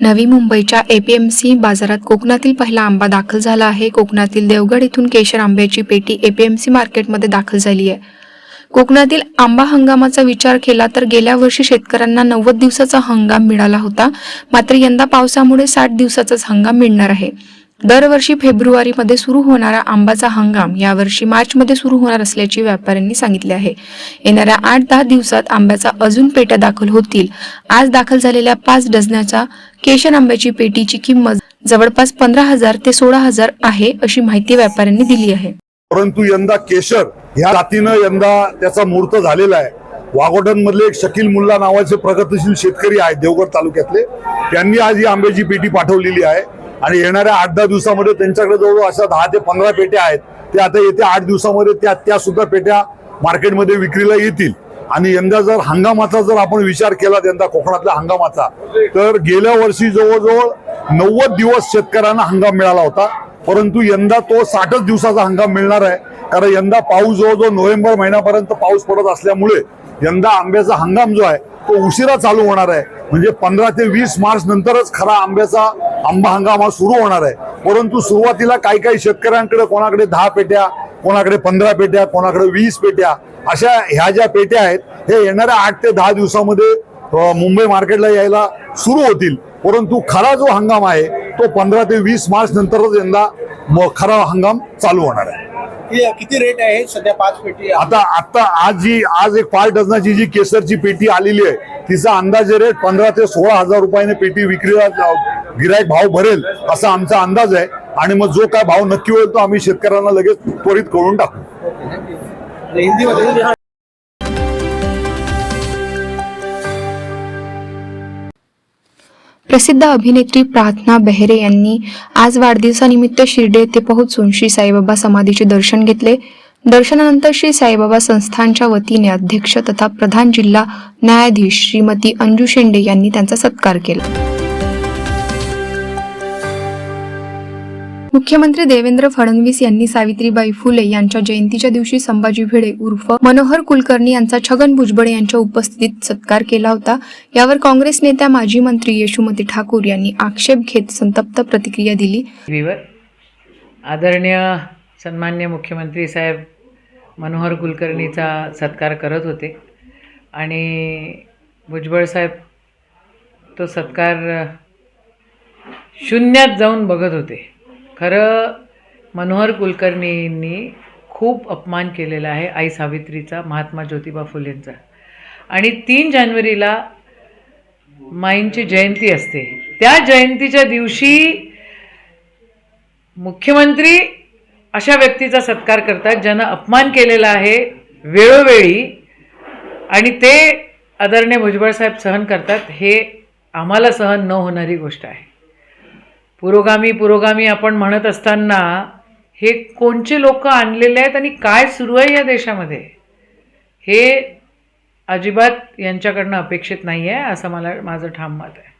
नवी मुंबईच्या एपीएमसी बाजारात कोकणातील पहिला आंबा दाखल झाला आहे। कोकणातील देवगड येथून केशर आंब्याची पेटी एपीएमसी मार्केटमध्ये दाखल झाली आहे। कोकणातील आंबा हंगामाचा विचार केला तर गेल्या वर्षी शेतकऱ्यांना 90 दिवसाचा हंगाम मिळाला होता, मात्र यंदा पावसामुळे 60 दिवसाचाच हंगाम मिळणार आहे। दरवर्षी फेब्रुवारीमध्ये सुरू होणारा आंब्याचा हंगाम यावर्षी मार्चमध्ये सुरू होणार असल्याचे व्यापाऱ्यांनी सांगितले आहे। येणाऱ्या 8-10 दिवसात आंब्याचा अजून पेट्या दाखल होतील। आज दाखल झालेल्या 5 डझनाच्या केशर आंब्याची पेटीची किंमत जवळपास 15,000 ते 16,000 आहे, अशी माहिती व्यापाऱ्यांनी दिली आहे। परंतु यंदा केशर ह्या जातीनं यंदा त्याचा मुहूर्त झालेला आहे। वाघोटन मधले एक शकील मुल्ला नावाचे प्रगतिशील शेतकरी आहेत देवगड तालुक्यातले, त्यांनी आज ही आंब्याची पेटी पाठवलेली आहे आणि येणाऱ्या 8-10 दिवसामध्ये त्यांच्याकडे जवळ अशा 10 ते 15 पेट्या आहेत। ते आता येत्या 8 दिवसामध्ये त्या सुद्धा पेट्या मार्केटमध्ये विक्रीला येतील। आणि यंदा जर हंगामाचा जर आपण विचार केला यंदा कोकणातल्या हंगामाचा, तर गेल्या वर्षी जवळजवळ 90 दिवस शेतकऱ्यांना हंगाम मिळाला होता, परंतु यंदा तो 60 दिवसाचा हंगाम मिळणार आहे। कारण यंदा पाऊस जवळजवळ नोव्हेंबर महिन्यापर्यंत पाऊस पडत असल्यामुळे यंदा आंब्याचा हंगाम जो आहे तो उशिरा चालू होणार आहे। म्हणजे 15 ते 20 मार्च नंतरच खरा आंबा हंगाम हा सुरू होणार आहे। परंतु सुरुवातीला काही शेतकऱ्यांकडे कोणाकडे 10 पेट्या, कोणाकडे 15 पेट्या, कोणाकडे 20 पेट्या, अशा ह्या ज्या पेट्या आहेत हे येणाऱ्या 8 ते 10 दिवसामध्ये मुंबई मार्केटला यायला सुरू होतील। परंतु खरा जो हंगाम आहे तो 15 ते 20 मार्च नंतरच यंदा खरा हंगाम चालू होणार आहे। किती रेट आहे सध्या 5 पेटी? आता आज एक 5 डझनाची जी केसरची पेटी आलेली आहे तिचा अंदाजे रेट 15 ते 16,000 रुपयाने पेटी विक्रीला गिराईक भाव भरेल असा आमचा अंदाज आहे। आणि मग जो काय भाव नक्की होईल तो आम्ही शेतकऱ्यांना लगेच त्वरित कळवून टाकू। प्रसिद्ध अभिनेत्री प्रार्थना बेहरे यांनी आज वाढदिवसानिमित्त शिर्डी येथे पोहोचून श्री साईबाबा समाधीचे दर्शन घेतले। दर्शनानंतर श्री साईबाबा संस्थानच्या वतीने अध्यक्ष तथा प्रधान जिल्हा न्यायाधीश श्रीमती अंजू शेंडे यांनी त्यांचा सत्कार केला। मुख्यमंत्री देवेंद्र फडणवीस यांनी सावित्रीबाई फुले यांच्या जयंतीच्या दिवशी संभाजी भिडे उर्फ मनोहर कुलकर्णी यांचा छगन भुजबळ यांच्या उपस्थितीत सत्कार केला होता। यावर काँग्रेस नेत्या माजी मंत्री यशोमती ठाकूर यांनी आक्षेप घेत संतप्त प्रतिक्रिया दिली। आदरणीय सन्मान्य मुख्यमंत्री साहेब मनोहर कुलकर्णीचा सत्कार करत होते आणि भुजबळ साहेब तो सत्कार शून्यात जाऊन बघत होते। खरं मनोहर कुलकर्णींनी खूप अपमान केलेला आहे आई सावित्रीचा, महात्मा ज्योतिबा फुलेंचा। आणि 3 जानेवारीला माईंची जयंती असते, त्या जयंतीच्या दिवशी मुख्यमंत्री अशा व्यक्तीचा सत्कार करतात ज्यानं अपमान केलेला आहे वेळोवेळी, आणि ते आदरणीय भुजबळ साहेब सहन करतात। हे आम्हाला सहन न होणारी गोष्ट आहे। पुरोगामी आपण म्हणत असताना हे कोणचे लोक आणलेले आहेत आणि काय सुरू आहे या देशामध्ये हे अजिबात यांच्याकडनं अपेक्षित नाही आहे, असं माझं ठाम मत आहे।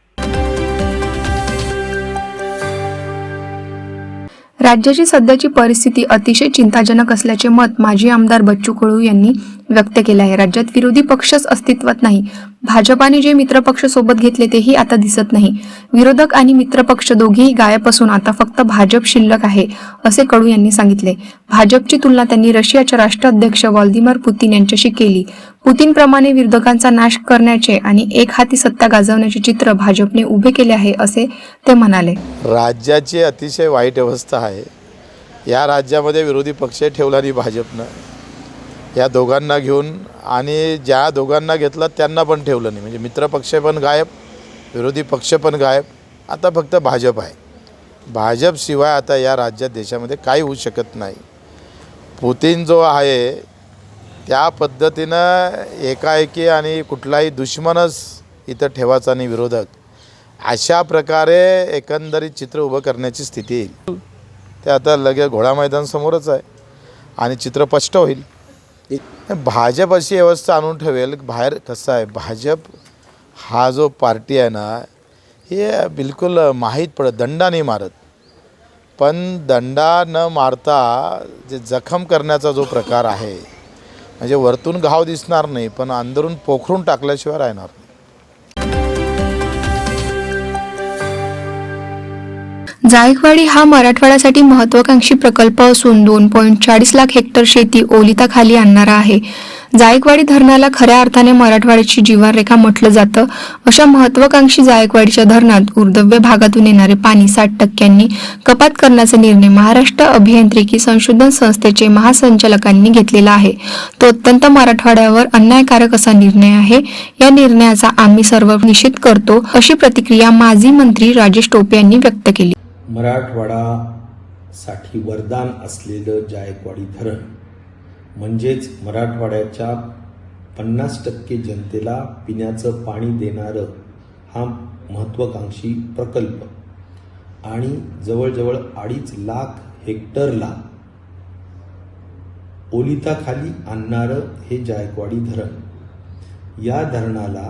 राज्याची सध्याची परिस्थिती अतिशय चिंताजनक असल्याचे मत माजी आमदार बच्चू कडू यांनी व्यक्त केले आहे। राज्यात विरोधी पक्षच अस्तित्वात नाही। भाजपाने जे मित्रपक्ष सोबत घेतले तेही आता दिसत नाही। विरोधक आणि मित्रपक्ष दोघेही गायब असून आता फक्त भाजप शिल्लक आहे, असे कडू यांनी सांगितले। भाजपची तुलना त्यांनी रशियाच्या राष्ट्राध्यक्ष व्लादिमीर पुतीन यांच्याशी केली। पुतीनप्रमाणे विरोधकांचा नाश करण्याचे आणि एकहाती सत्ता गाजवण्याचे चित्र भाजपने उभे केले आहे, असे ते म्हणाले। राज्याची अतिशय वाईट अवस्था आहे। या राज्यामध्ये विरोधी पक्ष ठेवला नाही भाजपनं, या दोघांना घेऊन, आणि ज्या दोघांना घेतलं त्यांना पण ठेवलं नाही। म्हणजे मित्रपक्ष पण गायब, विरोधी पक्ष पण गायब, आता फक्त भाजप आहे। भाजपशिवाय आता या राज्यात देशामध्ये काही होऊ शकत नाही। पुतीन जो आहे त्या पद्धतीनं एकाएकी आणि कुठलाही दुश्मनच इथं ठेवायचा नाही विरोधक, अशा प्रकारे एकंदरीत चित्र उभं करण्याची स्थिती येईल। ते आता लगेच घोडा मैदान समोरच आहे आणि चित्र स्पष्ट होईल। भाजप अशी व्यवस्था आणून ठेवेल, बाहेर कसं आहे भाजप हा जो पार्टी आहे ना हे बिलकुल माहीत पडत, दंडा नाही मारत, पण दंडा न मारता जे जखम करण्याचा जो प्रकार आहे, म्हणजे वरतून घाव दिसणार नाही पण अंदरून पोखरून टाकल्याशिवाय राहणार नाही। जायकवाडी हा मराठवाड्यासाठी महत्वाकांक्षी प्रकल्प असून 2.40 लाख हेक्टर शेती ओलिताखाली आणणारा आहे. जायकवाडी धरणाला खऱ्या अर्थाने मराठवाड्याची जीवनरेखा म्हटलं जातं. अशा महत्वाकांक्षी जायकवाडीच्या धरणात ऊर्ध्व भागातून येणारे पाणी 60% कपात करण्याचा निर्णय महाराष्ट्र अभियांत्रिकी संशोधन संस्थेचे महासंचालकांनी घेतलेला आहे. तो अत्यंत मराठवाड्यावर अन्यायकारक असा निर्णय आहे. या निर्णयाचा आम्ही सर्व निषेध करतो, अशी प्रतिक्रिया माजी मंत्री राजेश टोपे यांनी व्यक्त केली. मराठवाडासाठी वरदान असलेलं जायकवाडी धरण म्हणजेच मराठवाड्याच्या 50% जनतेला पिण्याचं पाणी देणारं हा महत्त्वाकांक्षी प्रकल्प आणि जवळजवळ 2.5 लाख हेक्टरला ओलिताखाली आणणारं हे जायकवाडी धरण. या धरणाला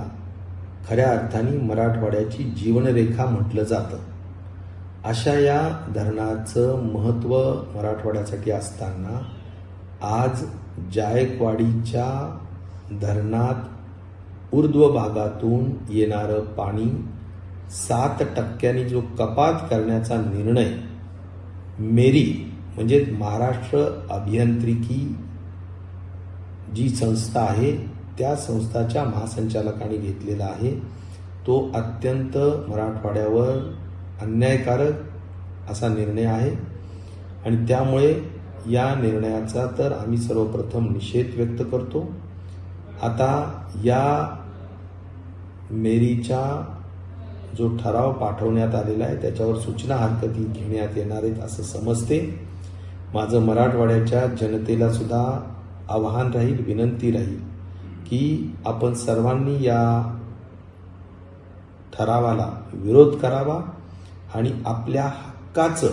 खऱ्या अर्थाने मराठवाड्याची जीवनरेखा म्हटलं जातं. अशा या धरणाचं महत्त्व मराठवाड्यासाठी असताना आज जायकवाडीच्या धरणात ऊर्ध्व भागातून येणारं पाणी 7% जो कपात करण्याचा निर्णय मेरी म्हणजे महाराष्ट्र अभियांत्रिकी जी संस्था आहे त्या संस्थाच्या महासंचालकांनी घेतलेला आहे. तो अत्यंत मराठवाड्यावर अन्यायकारक असा निर्णय आहे आणि त्यामुळे या निर्णयाचा तर आम्ही सर्वप्रथम निषेध व्यक्त करतो. आता या मेरीचा जो ठराव पाठवण्यात आलेला आहे त्याच्यावर सूचना हरकती घेण्यात येणार आहेत असं समजते. माझं मराठवाड्याच्या जनतेला सुद्धा आवाहन राहील, विनंती राहील की आपण सर्वांनी या ठरावाला विरोध करावा आणि आपल्या हक्काचं,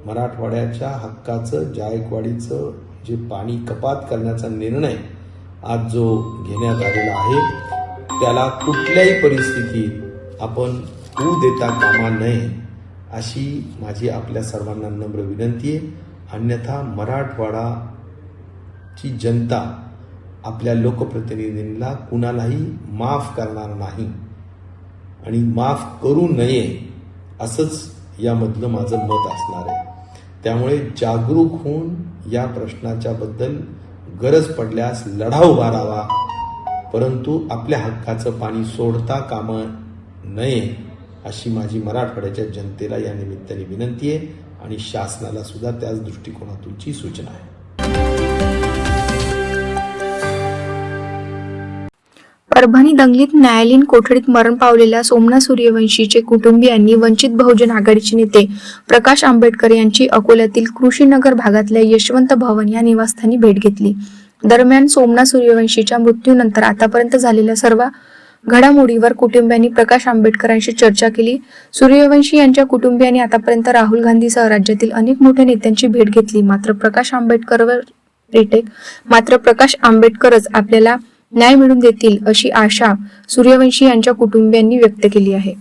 मराठवाड्याच्या हक्काचं, जायकवाडीचं जे पाणी कपात करण्याचा निर्णय आज जो घेण्यात आलेला आहे त्याला कुठल्याही परिस्थितीत आपण होऊ देता कामा नये अशी माझी आपल्या सर्वांना नम्र विनंती आहे. अन्यथा मराठवाडाची जनता आपल्या लोकप्रतिनिधींना कुणालाही माफ करणार नाही आणि माफ करू नये असंच यामधलं माझं मत असणार आहे. त्यामुळे जागरूक होऊन या प्रश्नाच्या बद्दल गरज पडल्यास लढा उभारावा, परंतु आपल्या हक्काचं पाणी सोडता कामा नये अशी माझी मराठवाड्याच्या जनतेला या निमित्ताने विनंती आहे आणि शासनाला सुद्धा त्याच दृष्टिकोनातूनची सूचना आहे. परभणी दंगलीत न्यायालयीन कोठडीत मरण पावलेल्या सोमनाथ सूर्यवंशीचे कुटुंबियांनी वंचित बहुजन आघाडीचे नेते प्रकाश आंबेडकर यांची अकोल्यातील कृषीनगर भागातल्या यशवंत भवन या निवासस्थानी भेट घेतली. दरम्यान सोमनाथ सूर्यवंशीच्या मृत्यूनंतर आतापर्यंत झालेल्या सर्व घडामोडीवर कुटुंबियांनी प्रकाश आंबेडकरांशी चर्चा केली. सूर्यवंशी यांच्या कुटुंबियांनी आतापर्यंत राहुल गांधीसह राज्यातील अनेक मोठ्या नेत्यांची भेट घेतली. मात्र प्रकाश आंबेडकरच आपल्याला न्याय मिळवून देतील अशी आशा सूर्यवंशी यांच्या कुटुंबियांनी व्यक्त केली आहे.